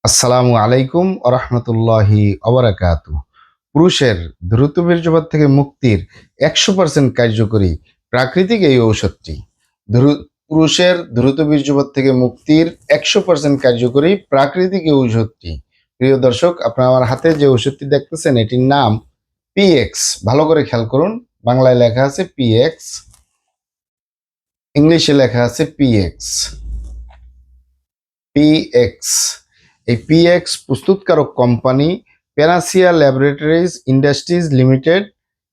আসসালামু আলাইকুম আরহামতুল্লাহি অবরাকাতু। পুরুষের দ্রুত বীর্যপাত থেকে মুক্তির 100% কার্যকরী প্রাকৃতিক এই ঔষধটি। পুরুষের দ্রুত বীর্যপাত থেকে মুক্তির 100% কার্যকরী প্রাকৃতিক এই ঔষধটি। প্রিয় দর্শক, আপনারা আমার হাতে যে ওষুধটি দেখতেছেন এটির নাম পিএক্স। ভালো করে খেয়াল করুন, বাংলায় লেখা আছে পিএক্স, ইংলিশে লেখা আছে পিএক্স। পিএক্স, এই পিএক্স প্রস্তুতকারক company panacea laboratories industries limited,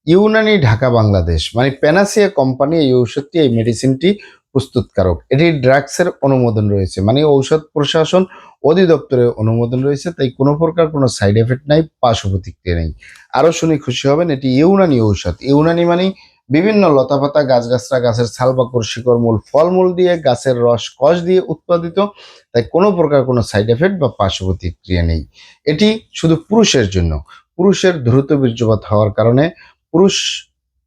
Unani, Dhaka, Bangladesh. মানে প্যানাসিয়া কোম্পানি এই ঔষধটি, এই মেডিসিনটি প্রস্তুতকারক। এটি ড্রাগসের অনুমোদন রয়েছে, মানে ঔষধ প্রশাসন অধিদপ্তরের অনুমোদন রয়েছে, তাই কোনো প্রকার কোনো সাইড এফেক্ট নাই, পার্শ্ব প্রতিক্রিয়া নেই। আরও শুনে খুশি হবেন, এটি ইউনানি ঔষধ। ইউনানি মানে বিভিন্ন লতাপাতা, গাছগাছরা, গাছের ছাল, বাকড়, শিকড়, মূল, ফলমূল দিয়ে, গাছের রস, কষ দিয়ে উৎপাদিত, তাই কোনো প্রকার কোনো সাইড এফেক্ট বা পার্শ্ব প্রতিক্রিয়া নেই। এটি শুধু পুরুষের জন্য। পুরুষের দ্রুত বীর্যপাত হওয়ার কারণে, পুরুষ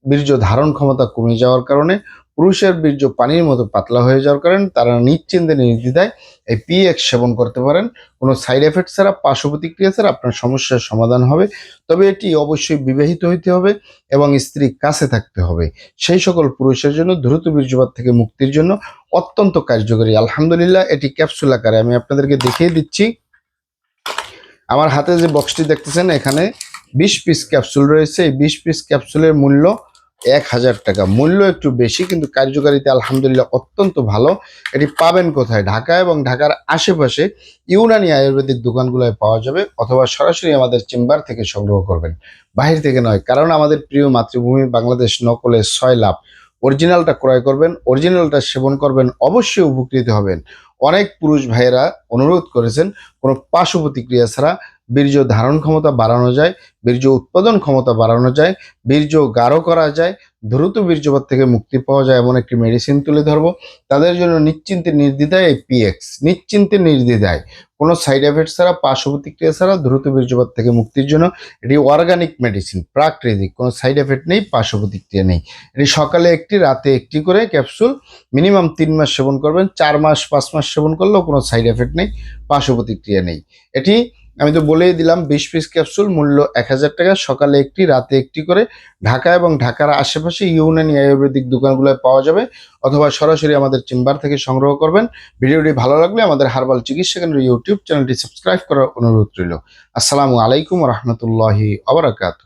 বীর্য ধারণ ক্ষমতা কমে যাওয়ার কারণে, পুরুষের বীর্য পানির মতো পাতলা হয়ে যাওয়ার কারণে তারা নিশ্চিন্তে নির্দ্বিধায় এই পিএক্স সেবন করতে পারেন। কোনো সাইড এফেক্ট ছাড়া, পার্শ্ব প্রতিক্রিয়া ছাড়া আপনার সমস্যার সমাধান হবে। তবে এটি অবশ্যই বিবাহিত হইতে হবে এবং স্ত্রী কাছে থাকতে হবে। সেই সকল পুরুষের জন্য দ্রুত বীর্যপাত থেকে মুক্তির জন্য অত্যন্ত কার্যকরী। আলহামদুলিল্লাহ, এটি ক্যাপসুল আকারে আমি আপনাদেরকে দেখিয়ে দিচ্ছি। আমার হাতে যে বক্সটি দেখতেছেন, এখানে 20 পিস ক্যাপসুল রয়েছে। এই 20 পিস ক্যাপসুলের মূল্য 1000 টাকা। মূল্য একটু বেশি, কিন্তু কার্যকারিতা আলহামদুলিল্লাহ অত্যন্ত ভালো। এটি পাবেন কোথায়? ঢাকা এবং ঢাকার আশেপাশে ইউনানি আয়ুর্বেদিক দোকানগুলোয় পাওয়া যাবে, অথবা সরাসরি আমাদের চেম্বার থেকে সংগ্রহ করবেন, বাহির থেকে নয়। কারণ আমাদের প্রিয় মাতৃভূমি বাংলাদেশ, নকলে 6 লাভ। অরিজিনালটা ক্রয় করবেন, অরিজিনালটা সেবন করবেন, অবশ্যই উপকৃত হবেন। অনেক পুরুষ ভাইয়েরা অনুরোধ করেছেন কোনো পার্শ্ব প্রতিক্রিয়া ছাড়া বীর্য ধারণ ক্ষমতা বাড়ানো যায়, বীর্য উৎপাদন ক্ষমতা বাড়ানো যায়, বীর্য গাঢ় করা যায়, দ্রুত বীর্যপাত থেকে মুক্তি পাওয়া যায় এমন একটি মেডিসিন তুলে ধরবো। তাদের জন্য নিশ্চিন্তে নির্দ্বিধায় এই পিএক্স, নিশ্চিন্তে নির্দ্বিধায়, কোনো সাইড এফেক্ট ছাড়া, পার্শ্ব প্রতিক্রিয়া ছাড়া দ্রুত বীর্যপাত থেকে মুক্তির জন্য। এটি অর্গানিক মেডিসিন, প্রাকৃতিক, কোনো সাইড এফেক্ট নেই, পার্শ্ব প্রতিক্রিয়া নেই। এটি সকালে একটি, রাতে একটি করে ক্যাপসুল মিনিমাম 3 মাস সেবন করবেন। 4 মাস 5 মাস সেবন করলেও কোনো সাইড এফেক্ট নেই, পার্শ্ব প্রতিক্রিয়া নেই। এটি আমি তো বলেই দিলাম, 20 পিস ক্যাপসুল, মূল্য 1000 টাকা। সকালে একটি, রাতে একটি করে ঢাকা এবং ঢাকার আশেপাশে ইউনানি আয়ুর্বেদিক দোকানগুলোয় পাওয়া যাবে, অথবা সরাসরি আমাদের চেম্বার থেকে সংগ্রহ করবেন। ভিডিওটি ভালো লাগলে আমাদের হার্বাল চিকিৎসা কেন্দ্র ইউটিউব চ্যানেলটি সাবস্ক্রাইব করার অনুরোধ রইল। আসসালামু আলাইকুম রহমতুল্লাহি আবরাকাত।